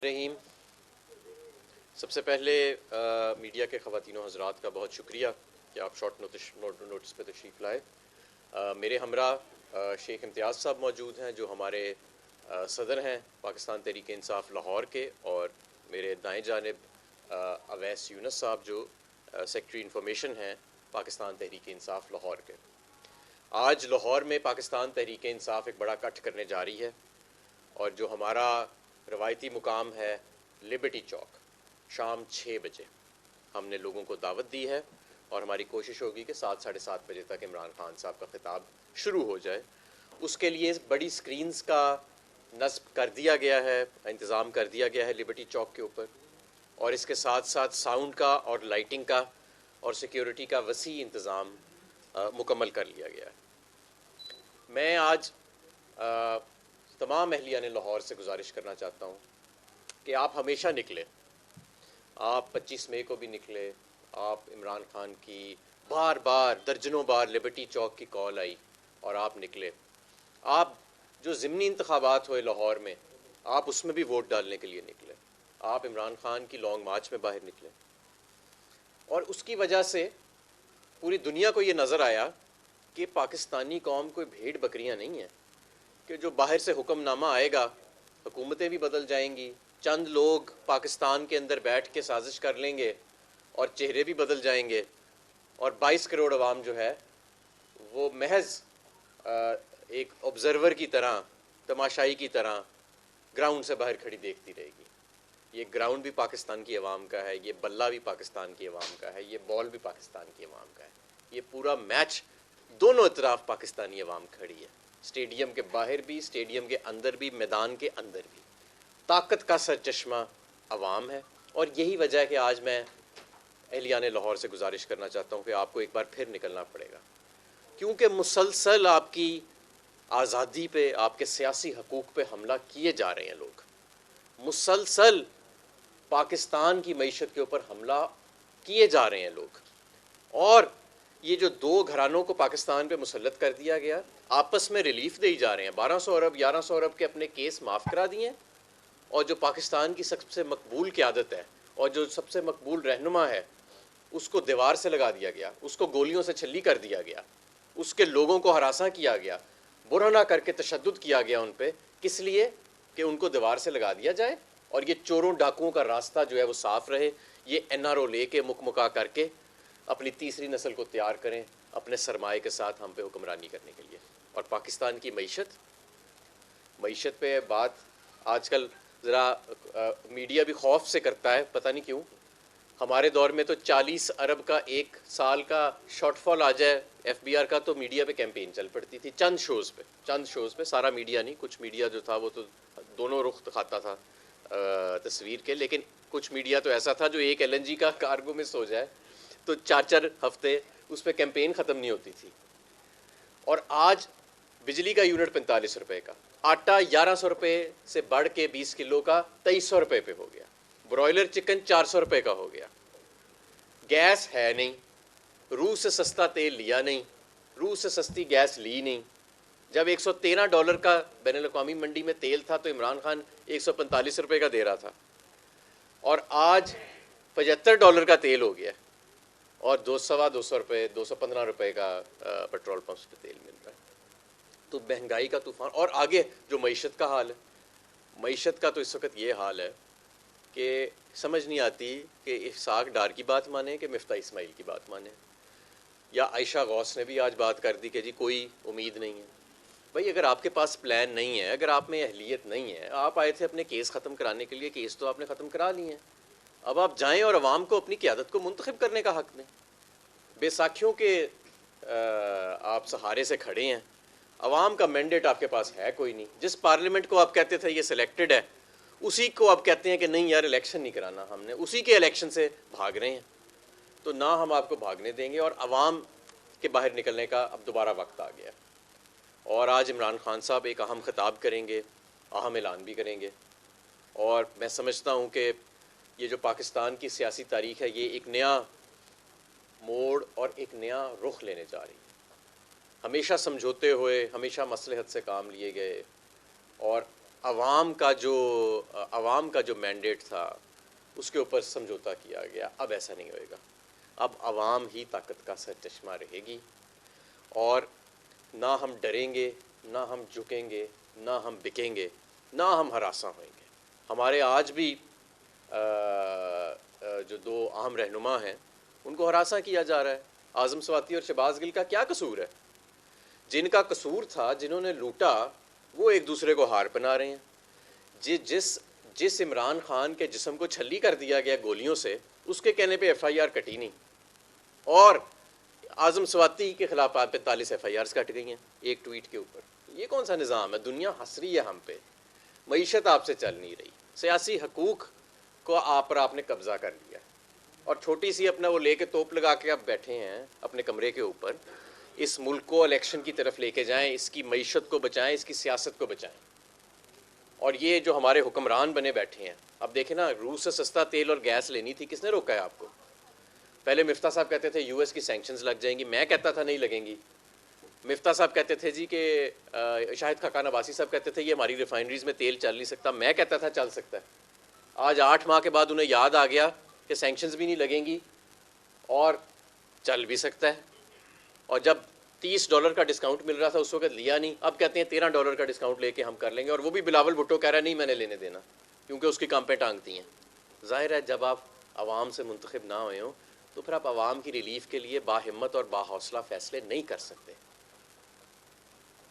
رحیم، سب سے پہلے میڈیا کے خواتین و حضرات کا بہت شکریہ کہ آپ شارٹ نوٹس پہ تشریف لائے۔ میرے ہمراہ شیخ امتیاز صاحب موجود ہیں جو ہمارے صدر ہیں پاکستان تحریک انصاف لاہور کے، اور میرے دائیں جانب اویس یونس صاحب جو سیکرٹری انفارمیشن ہیں پاکستان تحریک انصاف لاہور کے۔ آج لاہور میں پاکستان تحریک انصاف ایک بڑا کٹ کرنے جا رہی ہے، اور جو ہمارا روایتی مقام ہے لبرٹی چوک، شام 6 بجے ہم نے لوگوں کو دعوت دی ہے، اور ہماری کوشش ہوگی کہ 7 ساڑھے 7 بجے تک عمران خان صاحب کا خطاب شروع ہو جائے۔ اس کے لیے بڑی سکرینز کا نصب کر دیا گیا ہے، انتظام کر دیا گیا ہے لبرٹی چوک کے اوپر، اور اس کے ساتھ ساتھ ساؤنڈ کا اور لائٹنگ کا اور سیکیورٹی کا وسیع انتظام مکمل کر لیا گیا ہے۔ میں آج تمام اہلیان لاہور سے گزارش کرنا چاہتا ہوں کہ آپ ہمیشہ نکلیں، آپ 25 مئی کو بھی نکلے، آپ عمران خان کی بار بار درجنوں بار لبرٹی چوک کی کال آئی اور آپ نکلے۔ آپ جو ضمنی انتخابات ہوئے لاہور میں، آپ اس میں بھی ووٹ ڈالنے کے لیے نکلے، آپ عمران خان کی لانگ مارچ میں باہر نکلے، اور اس کی وجہ سے پوری دنیا کو یہ نظر آیا کہ پاکستانی قوم کوئی بھیڑ بکریاں نہیں ہیں، کہ جو باہر سے حکم نامہ آئے گا حکومتیں بھی بدل جائیں گی، چند لوگ پاکستان کے اندر بیٹھ کے سازش کر لیں گے اور چہرے بھی بدل جائیں گے، اور 22 کروڑ عوام جو ہے وہ محض ایک آبزرور کی طرح، تماشائی کی طرح گراؤنڈ سے باہر کھڑی دیکھتی رہے گی۔ یہ گراؤنڈ بھی پاکستان کی عوام کا ہے، یہ بلہ بھی پاکستان کی عوام کا ہے، یہ بال بھی پاکستان کی عوام کا ہے، یہ پورا میچ دونوں اطراف پاکستانی عوام کھڑی ہے، اسٹیڈیم کے باہر بھی، اسٹیڈیم کے اندر بھی، میدان کے اندر بھی۔ طاقت کا سرچشمہ عوام ہے، اور یہی وجہ ہے کہ آج میں اہلیان لاہور سے گزارش کرنا چاہتا ہوں کہ آپ کو ایک بار پھر نکلنا پڑے گا، کیونکہ مسلسل آپ کی آزادی پہ، آپ کے سیاسی حقوق پہ حملہ کیے جا رہے ہیں لوگ، مسلسل پاکستان کی معیشت کے اوپر حملہ کیے جا رہے ہیں لوگ، اور یہ جو دو گھرانوں کو پاکستان پہ مسلط کر دیا گیا آپس میں ریلیف دے جا رہے ہیں، 1200 ارب 1100 ارب کے اپنے کیس معاف کرا دیے، اور جو پاکستان کی سب سے مقبول قیادت ہے اور جو سب سے مقبول رہنما ہے اس کو دیوار سے لگا دیا گیا، اس کو گولیوں سے چھلی کر دیا گیا، اس کے لوگوں کو ہراساں کیا گیا، برہنہ کر کے تشدد کیا گیا ان پہ، کس لیے کہ ان کو دیوار سے لگا دیا جائے اور یہ چوروں ڈاکوؤں کا راستہ جو ہے وہ صاف رہے، یہ NRO لے کے مکمکا کر کے اپنی تیسری نسل کو تیار کریں اپنے سرمایے کے ساتھ ہم پہ حکمرانی کرنے کے لیے۔ اور پاکستان کی معیشت پہ بات آج کل ذرا میڈیا بھی خوف سے کرتا ہے، پتہ نہیں کیوں۔ ہمارے دور میں تو 40 ارب کا ایک سال کا شارٹ فال آ جائے FBR کا تو میڈیا پہ کیمپین چل پڑتی تھی، چند شوز پہ، سارا میڈیا نہیں، کچھ میڈیا جو تھا وہ تو دونوں رخ دکھاتا تھا تصویر کے، لیکن کچھ میڈیا تو ایسا تھا جو ایک LNG کا کارگو مس ہو جائے تو 4 ہفتے اس پہ کیمپین ختم نہیں ہوتی تھی۔ اور آج بجلی کا یونٹ 45 روپے کا، آٹا 1100 روپے سے بڑھ کے 20 کلو کا 2300 روپے پہ ہو گیا، برائلر چکن 400 روپے کا ہو گیا، گیس ہے نہیں، روس سے سستا تیل لیا نہیں، روس سے سستی گیس لی نہیں۔ جب $113 کا بین الاقوامی منڈی میں تیل تھا تو عمران خان 145 روپے کا دے رہا تھا، اور آج $75 کا تیل ہو گیا، اور 200 روپے 215 روپے کا پیٹرول پمپس پہ تیل مل رہا ہے۔ تو مہنگائی کا طوفان، اور آگے جو معیشت کا حال ہے، معیشت کا تو اس وقت یہ حال ہے کہ سمجھ نہیں آتی کہ اسحاق ڈار کی بات مانیں کہ مفتاح اسماعیل کی بات مانیں، یا عائشہ غوث نے بھی آج بات کر دی کہ جی کوئی امید نہیں ہے۔ بھائی اگر آپ کے پاس پلان نہیں ہے، اگر آپ میں اہلیت نہیں ہے، آپ آئے تھے اپنے کیس ختم کرانے کے لیے، کیس تو آپ نے ختم کرا لیے ہیں، اب آپ جائیں اور عوام کو اپنی قیادت کو منتخب کرنے کا حق دیں۔ بے ساکھیوں کے آپ سہارے سے کھڑے ہیں، عوام کا مینڈیٹ آپ کے پاس ہے کوئی نہیں، جس پارلیمنٹ کو آپ کہتے تھے یہ سلیکٹڈ ہے اسی کو آپ کہتے ہیں کہ نہیں یار الیکشن نہیں کرانا ہم نے، اسی کے الیکشن سے بھاگ رہے ہیں، تو نہ ہم آپ کو بھاگنے دیں گے، اور عوام کے باہر نکلنے کا اب دوبارہ وقت آ گیا۔ اور آج عمران خان صاحب ایک اہم خطاب کریں گے، اہم اعلان بھی کریں گے، اور میں سمجھتا ہوں کہ یہ جو پاکستان کی سیاسی تاریخ ہے یہ ایک نیا موڑ اور ایک نیا رخ لینے جا رہی ہے۔ ہمیشہ سمجھوتے ہوئے، ہمیشہ مصلحت سے کام لیے گئے، اور عوام کا جو مینڈیٹ تھا اس کے اوپر سمجھوتا کیا گیا. اب ایسا نہیں ہوئے گا. اب عوام ہی طاقت کا سرچشمہ رہے گی, اور نہ ہم ڈریں گے, نہ ہم جھکیں گے, نہ ہم بکیں گے, نہ ہم ہراساں ہوئیں گے. ہمارے آج بھی جو دو اہم رہنما ہیں ان کو ہراساں کیا جا رہا ہے. اعظم سواتی اور شہباز گل کا کیا قصور ہے؟ جن کا قصور تھا, جنہوں نے لوٹا, وہ ایک دوسرے کو ہار بنا رہے ہیں. جس عمران خان کے جسم کو چھلی کر دیا گیا گولیوں سے, اس کے کہنے پہ ایف آئی آر کٹی نہیں, اور اعظم سواتی کے خلاف 45 ایف آئی آرز کٹ گئی ہیں ایک ٹویٹ کے اوپر. یہ کون سا نظام ہے؟ دنیا ہنس رہی ہے ہم پہ, معیشت آپ سے چل نہیں رہی, سیاسی حقوق کو آپ نے قبضہ کر لیا, اور چھوٹی سی اپنا وہ لے کے توپ لگا کے آپ بیٹھے ہیں اپنے کمرے کے اوپر. اس ملک کو الیکشن کی طرف لے کے جائیں, اس کی معیشت کو بچائیں, اس کی سیاست کو بچائیں. اور یہ جو ہمارے حکمران بنے بیٹھے ہیں, اب دیکھیں نا, روس سے سستا تیل اور گیس لینی تھی, کس نے روکا ہے آپ کو؟ پہلے مفتاح صاحب کہتے تھے یو ایس کی سینکشنز لگ جائیں گی, میں کہتا تھا نہیں لگیں گی. مفتاح صاحب کہتے تھے جی کہ شاہد خاقان عباسی صاحب کہتے تھے یہ ہماری ریفائنریز میں تیل چل نہیں سکتا, میں کہتا تھا چل سکتا ہے. آج 8 ماہ کے بعد انہیں یاد آ گیا کہ سینکشنز بھی نہیں لگیں گی اور چل بھی سکتا ہے. اور جب $30 کا ڈسکاؤنٹ مل رہا تھا اس وقت لیا نہیں, اب کہتے ہیں $13 کا ڈسکاؤنٹ لے کے ہم کر لیں گے, اور وہ بھی بلاول بھٹو کہہ رہا ہے نہیں میں نے لینے دینا, کیونکہ اس کی کام پہ ٹانگتی ہیں. ظاہر ہے جب آپ عوام سے منتخب نہ ہوئے ہوں تو پھر آپ عوام کی ریلیف کے لیے باہمت اور باحوصلہ فیصلے نہیں کر سکتے.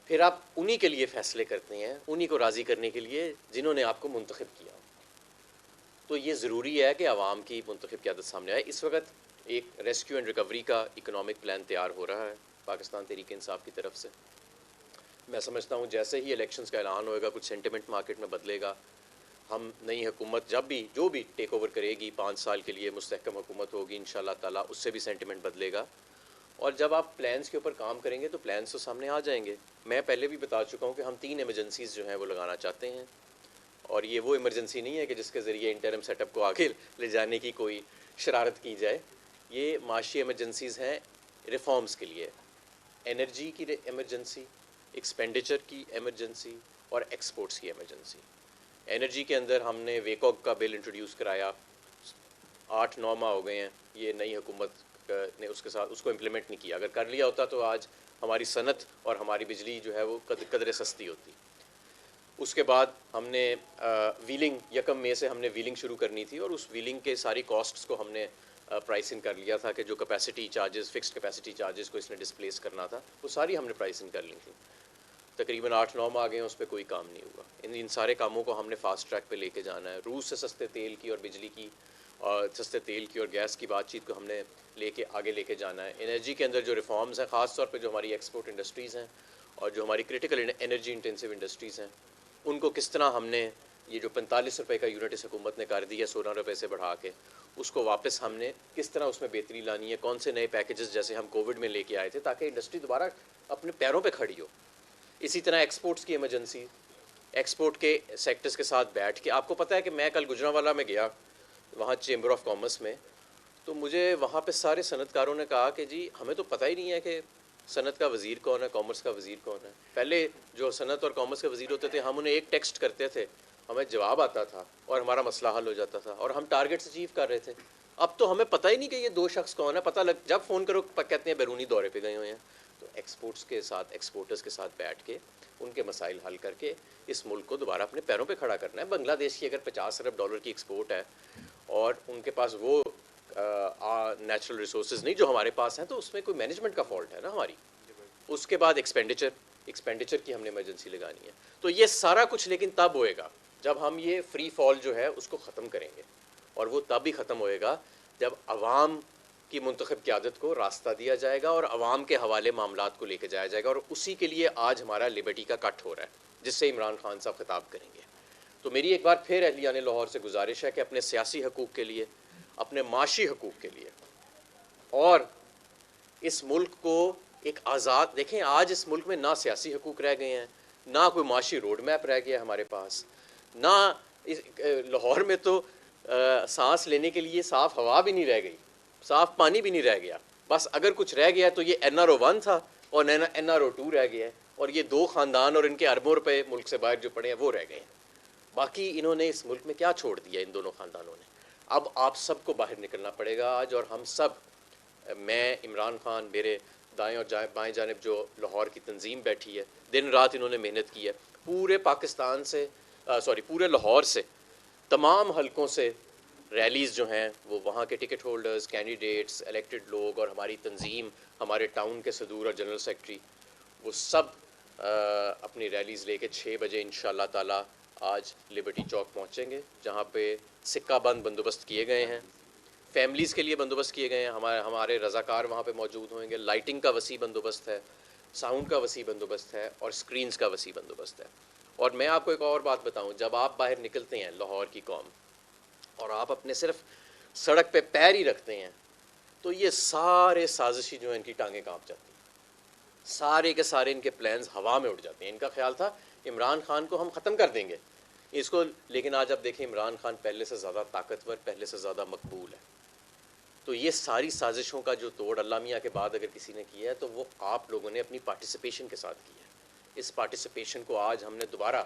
پھر آپ انہی کے لیے فیصلے کرتے ہیں, انہی کو راضی کرنے کے لیے جنہوں نے آپ کو منتخب کیا. تو یہ ضروری ہے کہ عوام کی منتخب قیادت سامنے آئے. اس وقت ایک ریسکیو اینڈ ریکوری کا اکنامک پلان تیار ہو رہا ہے پاکستان تحریک انصاف کی طرف سے. میں سمجھتا ہوں جیسے ہی الیکشنز کا اعلان ہوئے گا کچھ سینٹیمنٹ مارکیٹ میں بدلے گا. ہم نئی حکومت جو بھی ٹیک اوور کرے گی 5 سال کے لیے مستحکم حکومت ہوگی انشاءاللہ تعالیٰ, اس سے بھی سینٹیمنٹ بدلے گا. اور جب آپ پلانس کے اوپر کام کریں گے تو پلانس تو سامنے آ جائیں گے. میں پہلے بھی بتا چکا ہوں کہ ہم 3 ایمرجنسیز جو ہیں وہ لگانا چاہتے ہیں, اور یہ وہ ایمرجنسی نہیں ہے کہ جس کے ذریعے انٹرم سیٹ اپ کو آگے لے جانے کی کوئی شرارت کی جائے. یہ معاشی ایمرجنسیز ہیں ریفارمز کے لیے, انرجی کی ایمرجنسی, ایکسپینڈیچر کی ایمرجنسی, اور ایکسپورٹس کی ایمرجنسی. انرجی کے اندر ہم نے ویکوگ کا بل انٹروڈیوس کرایا, 8-9 ماہ ہو گئے ہیں, یہ نئی حکومت نے اس کے ساتھ اس کو امپلیمنٹ نہیں کیا. اگر کر لیا ہوتا تو آج ہماری صنعت اور ہماری بجلی جو ہے وہ قدرے سستی ہوتی. اس کے بعد ہم نے ویلنگ 1 مئی سے ہم نے ویلنگ شروع کرنی تھی, اور اس ویلنگ کے ساری کاسٹس کو ہم نے پرائسنگ کر لیا تھا کہ جو capacity charges, fixed capacity charges کو اس نے ڈسپلیس کرنا تھا, وہ ساری ہم نے پرائسنگ کر لی تھی. تقریباً 8-9 ماہ آ گئے ہیں, اس پہ کوئی کام نہیں ہوا. ان سارے کاموں کو ہم نے فاسٹ ٹریک پہ لے کے جانا ہے. روس سے سستے تیل کی اور بجلی کی اور سستے تیل کی اور گیس کی بات چیت کو ہم نے آگے لے کے جانا ہے. انرجی کے اندر جو ریفارمز ہیں, خاص طور پہ جو ہماری ایکسپورٹ انڈسٹریز ہیں اور جو ہماری کرٹیکل انرجی انٹینسو انڈسٹریز ہیں, ان کو کس طرح ہم نے یہ جو 45 روپے کا یونٹ اس حکومت نے کر دی ہے 16 روپے سے بڑھا کے, اس کو واپس ہم نے کس طرح اس میں بہتری لانی ہے, کون سے نئے پیکیجز جیسے ہم کووڈ میں لے کے آئے تھے تاکہ انڈسٹری دوبارہ اپنے پیروں پہ کھڑی ہو. اسی طرح ایکسپورٹس کی ایمرجنسی, ایکسپورٹ کے سیکٹرز کے ساتھ بیٹھ کے, آپ کو پتہ ہے کہ میں کل گجرانوالہ میں گیا, وہاں چیمبر آف کامرس میں, تو مجھے وہاں پہ سارے صنعت کاروں نے کہا کہ جی ہمیں تو پتہ ہی نہیں ہے کہ صنعت کا وزیر کون ہے, کامرس کا وزیر کون ہے. پہلے جو صنعت اور کامرس کے وزیر ہوتے تھے, ہم انہیں ایک ٹیکسٹ کرتے تھے, ہمیں جواب آتا تھا اور ہمارا مسئلہ حل ہو جاتا تھا, اور ہم ٹارگیٹس اچیو کر رہے تھے. اب تو ہمیں پتہ ہی نہیں کہ یہ 2 شخص کون ہے, پتہ لگ جب فون کرو کہتے ہیں بیرونی دورے پہ گئے ہوئے ہیں. تو ایکسپورٹس کے ساتھ, ایکسپورٹرز کے ساتھ بیٹھ کے ان کے مسائل حل کر کے اس ملک کو دوبارہ اپنے پیروں پہ کھڑا کرنا ہے. بنگلہ دیش کی اگر $50 ارب کی ایکسپورٹ ہے اور ان کے پاس وہ نیچرل ریسورسز نہیں جو ہمارے پاس ہیں, تو اس میں کوئی مینجمنٹ کا فالٹ ہے نا ہماری. اس کے بعد ایکسپینڈیچر کی ہم نے ایمرجنسی لگانی ہے. تو یہ سارا کچھ لیکن تب ہوئے گا جب ہم یہ فری فال جو ہے اس کو ختم کریں گے, اور وہ تب ہی ختم ہوئے گا جب عوام کی منتخب قیادت کو راستہ دیا جائے گا اور عوام کے حوالے معاملات کو لے کے جایا جائے گا. اور اسی کے لیے آج ہمارا لبرٹی کا کٹ ہو رہا ہے جس سے عمران خان صاحب خطاب کریں گے. تو میری ایک بار پھر اہلیان لاہور سے گزارش ہے کہ اپنے سیاسی حقوق کے لیے, اپنے معاشی حقوق کے لیے, اور اس ملک کو ایک آزاد, دیکھیں آج اس ملک میں نہ سیاسی حقوق رہ گئے ہیں, نہ کوئی معاشی روڈ میپ رہ گیا ہمارے پاس, نہ لاہور میں تو سانس لینے کے لیے صاف ہوا بھی نہیں رہ گئی, صاف پانی بھی نہیں رہ گیا. بس اگر کچھ رہ گیا تو یہ NRO 1 تھا اور NRO 2 رہ گیا ہے, اور یہ 2 خاندان اور ان کے اربوں روپے ملک سے باہر جو پڑے ہیں وہ رہ گئے ہیں. باقی انہوں نے اس ملک میں کیا چھوڑ دیا ان دونوں خاندانوں نے. اب آپ سب کو باہر نکلنا پڑے گا آج, اور ہم سب, میں, عمران خان, میرے دائیں اور بائیں جانب جو لاہور کی تنظیم بیٹھی ہے, دن رات انہوں نے محنت کی ہے. پورے پاکستان سے, پورے لاہور سے, تمام حلقوں سے ریلیز جو ہیں وہ وہاں کے ٹکٹ ہولڈرز, کینڈیڈیٹس, الیکٹڈ لوگ اور ہماری تنظیم, ہمارے ٹاؤن کے صدور اور جنرل سیکرٹری, وہ سب اپنی ریلیز لے کے 6 بجے انشاءاللہ تعالی آج لبرٹی چوک پہنچیں گے, جہاں پہ سکہ بند بندوبست کیے گئے ہیں, فیملیز کے لیے بندوبست کیے گئے ہیں, ہمارے رضاکار وہاں پہ موجود ہوئیں گے, لائٹنگ کا وسیع بندوبست ہے, ساؤنڈ کا وسیع بندوبست ہے, اور سکرینز کا وسیع بندوبست ہے. اور میں آپ کو ایک اور بات بتاؤں, جب آپ باہر نکلتے ہیں لاہور کی قوم اور آپ اپنے صرف سڑک پہ پیر ہی رکھتے ہیں, تو یہ سارے سازشی جو ہیں ان کی ٹانگیں کانپ جاتی ہیں, سارے کے سارے ان کے پلانز ہوا میں اڑ جاتے ہیں. ان کا خیال تھا عمران خان کو ہم ختم کر دیں گے اس کو, لیکن آج آپ دیکھیں عمران خان پہلے سے زیادہ طاقتور, پہلے سے زیادہ مقبول ہے. تو یہ ساری سازشوں کا جو توڑ اللہ میاں کے بعد اگر کسی نے کیا ہے تو وہ آپ لوگوں نے اپنی پارٹیسپیشن کے ساتھ کیا ہے. اس پارٹیسپیشن کو آج ہم نے دوبارہ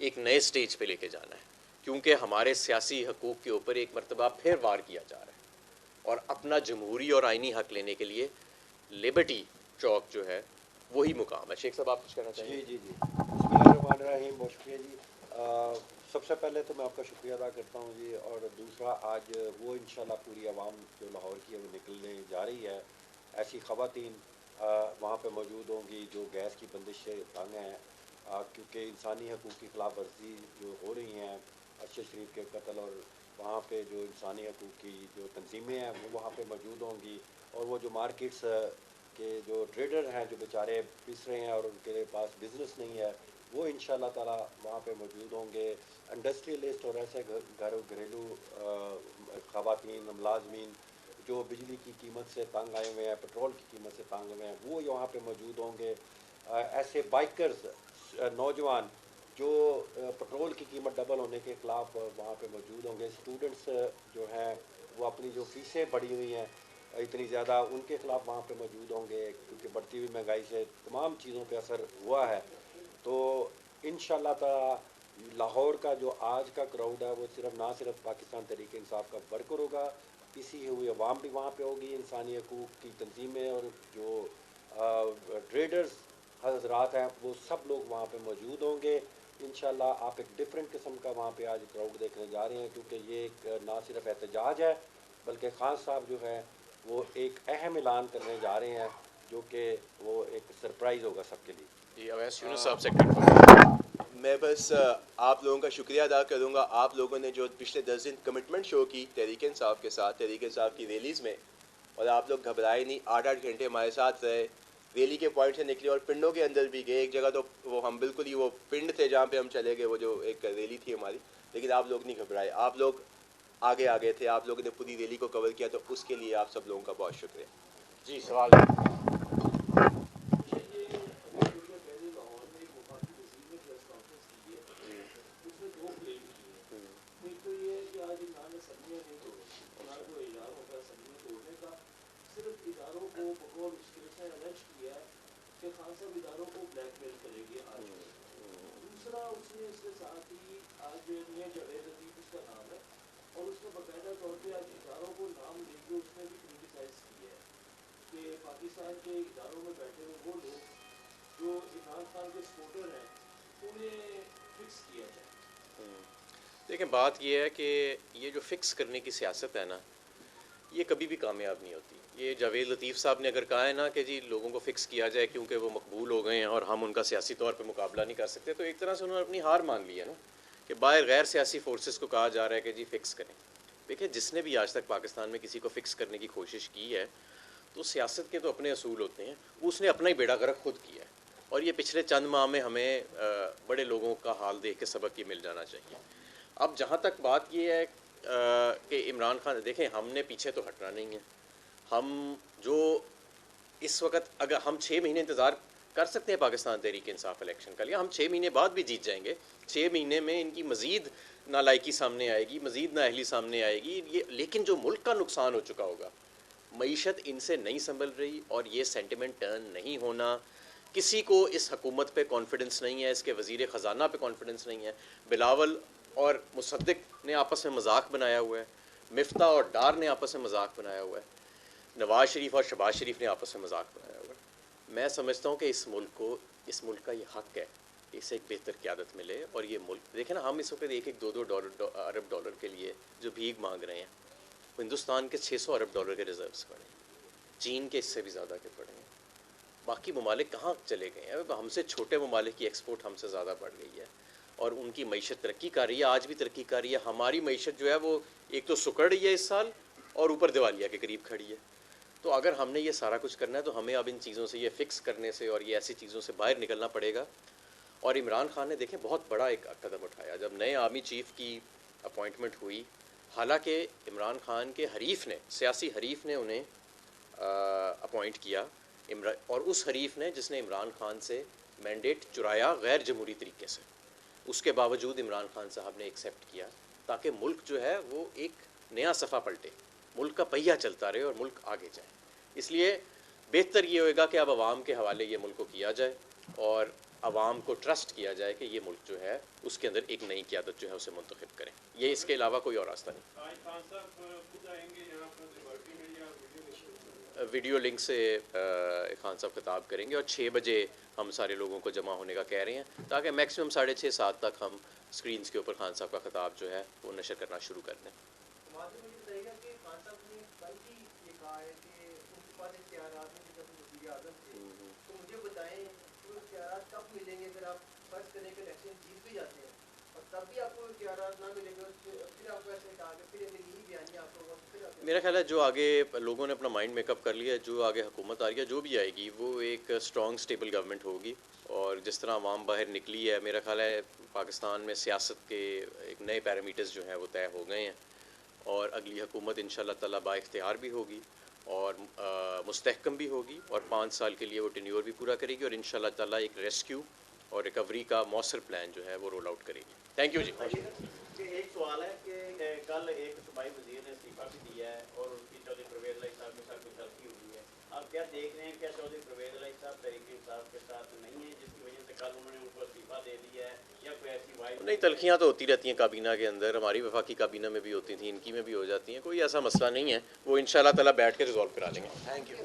ایک نئے سٹیج پہ لے کے جانا ہے, کیونکہ ہمارے سیاسی حقوق کے اوپر ایک مرتبہ پھر وار کیا جا رہا ہے, اور اپنا جمہوری اور آئینی حق لینے کے لیے لبرٹی چوک جو ہے وہی مقام ہے. شیخ صاحب آپ کچھ کہنا چاہیں گے؟ جی بسم اللہ الرحمن الرحیم. بہت شکریہ جی. سب سے پہلے تو میں آپ کا شکریہ ادا کرتا ہوں جی, اور دوسرا آج وہ انشاءاللہ پوری عوام جو لاہور کی ہے وہ نکلنے جا رہی ہے. ایسی خواتین وہاں پہ موجود ہوں گی جو گیس کی بندش سے تنگ ہیں, کیونکہ انسانی حقوق کی خلاف ورزی جو ہو رہی ہیں, ارشد شریف کے قتل, اور وہاں پہ جو انسانی حقوق کی جو تنظیمیں ہیں وہ وہاں پہ موجود ہوں گی. اور وہ جو مارکیٹس کے جو ٹریڈر ہیں جو بیچارے پس رہے ہیں اور ان کے پاس بزنس نہیں ہے, وہ انشاءاللہ تعالی وہاں پہ موجود ہوں گے. انڈسٹریلسٹ اور ایسے گھریلو خواتین, ملازمین جو بجلی کی قیمت سے تنگ آئے ہوئے ہیں, پیٹرول کی قیمت سے تنگ ہوئے ہیں, وہ وہاں پہ موجود ہوں گے. ایسے بائکرز, نوجوان جو پیٹرول کی قیمت ڈبل ہونے کے خلاف وہاں پہ موجود ہوں گے. اسٹوڈنٹس جو ہیں وہ اپنی جو فیسیں بڑھی ہوئی ہیں اتنی زیادہ, ان کے خلاف وہاں پہ موجود ہوں گے, کیونکہ بڑھتی ہوئی مہنگائی سے تمام چیزوں پہ اثر ہوا ہے. تو انشاءاللہ تعالی لاہور کا جو آج کا کراؤڈ ہے وہ نہ صرف پاکستان تحریک انصاف کا ورکر ہوگا, پیسی ہوئی عوام بھی وہاں پہ ہوگی, انسانی حقوق کی تنظیمیں اور جو ٹریڈرز حضرات ہیں وہ سب لوگ وہاں پہ موجود ہوں گے. انشاءاللہ آپ ایک ڈفرینٹ قسم کا وہاں پہ آج کراؤڈ دیکھنے جا رہے ہیں, کیونکہ یہ ایک نہ صرف احتجاج ہے بلکہ خان صاحب جو ہے وہ ایک اہم اعلان کرنے جا رہے ہیں, جو کہ وہ ایک سرپرائز ہوگا سب کے لیے. جی, اویس یونس صاحب سے میں بس آپ لوگوں کا شکریہ ادا کروں گا. آپ لوگوں نے جو پچھلے 10 دن کمٹمنٹ شو کی تحریک انصاف کے ساتھ, تحریک انصاف کی ریلیز میں, اور آپ لوگ گھبرائے نہیں, 8 گھنٹے ہمارے ساتھ رہے, ریلی کے پوائنٹ سے نکلے اور پنڈوں کے اندر بھی گئے. ایک جگہ تو وہ ہم بالکل ہی وہ پنڈ تھے جہاں پہ ہم چلے گئے, وہ جو ایک ریلی تھی ہماری, لیکن آپ لوگ نہیں گھبرائے, آپ لوگ آگے تھے, آپ لوگوں نے پوری ریلی کو کور کیا, تو اس کے لیے آپ سب لوگوں کا بہت شکریہ. جی, سوال. دیکھیں, بات یہ ہے کہ یہ جو فکس کرنے کی سیاست ہے نا, یہ کبھی بھی کامیاب نہیں ہوتی. یہ جاوید لطیف صاحب نے اگر کہا ہے نا کہ جی لوگوں کو فکس کیا جائے کیونکہ وہ مقبول ہو گئے ہیں اور ہم ان کا سیاسی طور پہ مقابلہ نہیں کر سکتے, تو ایک طرح سے انہوں نے اپنی ہار مان لی ہے نا, کہ باہر غیر سیاسی فورسز کو کہا جا رہا ہے کہ جی فکس کریں. دیکھیں, جس نے بھی آج تک پاکستان میں کسی کو فکس کرنے کی کوشش کی ہے, تو سیاست کے تو اپنے اصول ہوتے ہیں, اس نے اپنا ہی بیڑا غرق خود کیا ہے. اور یہ پچھلے چند ماہ میں ہمیں بڑے لوگوں کا حال دیکھ کے سبق یہ مل جانا چاہیے. اب جہاں تک بات یہ ہے کہ عمران خان, دیکھیں ہم نے پیچھے تو ہٹنا نہیں ہے. ہم جو اس وقت اگر ہم 6 مہینے انتظار کر سکتے ہیں پاکستان تحریک انصاف الیکشن کا لیے, ہم 6 مہینے بعد بھی جیت جائیں گے. 6 مہینے میں ان کی مزید نالائکی سامنے آئے گی, مزید نااہلی سامنے آئے گی, لیکن جو ملک کا نقصان ہو چکا ہوگا, معیشت ان سے نہیں سنبھل رہی, اور یہ سینٹیمنٹ ٹرن نہیں ہونا, کسی کو اس حکومت پہ کانفیڈنس نہیں ہے, اس کے وزیر خزانہ پہ کانفیڈنس نہیں ہے. بلاول اور مصدق نے آپس میں مذاق بنایا ہوا ہے, مفتاح اور ڈار نے آپس میں مذاق بنایا ہوا ہے, نواز شریف اور شہباز شریف نے آپس میں مذاق بنایا ہوا ہے. میں سمجھتا ہوں کہ اس ملک کا یہ حق ہے اسے ایک بہتر قیادت ملے. اور یہ ملک دیکھیں نا, ہم اس وقت 1-2 ارب ڈالر کے لیے جو بھیک مانگ رہے ہیں, ہندوستان کے 600 ارب ڈالر کے ریزروز پڑے ہیں, چین کے اس سے بھی زیادہ کے پڑے ہیں. باقی ممالک کہاں چلے گئے ہیں؟ ہم سے چھوٹے ممالک کی ایکسپورٹ ہم سے زیادہ بڑھ گئی ہے اور ان کی معیشت ترقی کر رہی ہے, آج بھی ترقی کر رہی ہے. ہماری معیشت جو ہے وہ ایک تو سکڑ رہی ہے اس سال اور اوپر دیوالیہ کے قریب کھڑی ہے. تو اگر ہم نے یہ سارا کچھ کرنا ہے تو ہمیں اب ان چیزوں سے, یہ فکس کرنے سے اور یہ ایسی چیزوں سے باہر نکلنا پڑے گا. اور عمران خان نے دیکھیں بہت بڑا ایک قدم اٹھایا جب نئے آرمی چیف کی اپوائنٹمنٹ ہوئی. حالانکہ عمران خان کے حریف نے, سیاسی حریف نے انہیں اپوائنٹ کیا, اور اس حریف نے جس نے عمران خان سے مینڈیٹ چرایا غیر جمہوری طریقے سے, اس کے باوجود عمران خان صاحب نے ایکسیپٹ کیا تاکہ ملک جو ہے وہ ایک نیا صفحہ پلٹے, ملک کا پہیہ چلتا رہے اور ملک آگے جائے. اس لیے بہتر یہ ہوئے گا کہ اب عوام کے حوالے یہ ملک کو کیا جائے اور عوام کو ٹرسٹ کیا جائے کہ یہ ملک جو ہے اس کے اندر ایک نئی قیادت جو ہے اسے منتخب کریں. یہ اس کے علاوہ کوئی اور راستہ نہیں. ویڈیو لنک سے خان صاحب خطاب کریں گے اور 6 بجے ہم سارے لوگوں کو جمع ہونے کا کہہ رہے ہیں تاکہ میکسیمم 6:30-7 تک ہم اسکرینز کے اوپر خان صاحب کا خطاب جو ہے وہ نشر کرنا شروع کر دیں. میرا خیال ہے جو آگے لوگوں نے اپنا مائنڈ میک اپ کر لیا ہے, جو آگے حکومت آ رہی ہے جو بھی آئے گی وہ ایک اسٹرانگ اسٹیبل گورنمنٹ ہوگی. اور جس طرح عوام باہر نکلی ہے, میرا خیال ہے پاکستان میں سیاست کے ایک نئے پیرامیٹرز جو ہیں وہ طے ہو گئے ہیں اور اگلی حکومت انشاءاللہ تعالیٰ با اختیار بھی ہوگی اور مستحکم بھی ہوگی اور 5 سال کے لیے وہ ٹینیور بھی پورا کرے گی اور انشاءاللہ تعالیٰ ایک ریسکیو اور ریکوری کا مؤثر پلان جو ہے وہ رول آؤٹ کرے گی. تھینک یو جی. ایک سوال ہے کہ کل ایک صوبائی وزیر نے استعفیٰ بھی دیا ہے اور ان کی چودھری پرویز الہی صاحب کے ساتھ کوئی تلخی ہوئی ہے. آپ کیا دیکھ رہے ہیں, کیا چودھری پرویز الہی صاحب تحریک انصاف کے ساتھ نہیں ہیں جس کی وجہ سے کل انہوں نے ان کو استعفیٰ دے دیا ہے, یا کوئی ایسی وائڈ؟ نہیں, تلخیاں تو ہوتی رہتی ہیں کابینہ کے اندر, ہماری وفاقی کابینہ میں بھی ہوتی تھیں, ان کی میں بھی ہو جاتی ہیں, کوئی ایسا مسئلہ نہیں ہے, وہ انشاءاللہ تعالیٰ بیٹھ کے ریزالو کرا لیں گے. Thank you.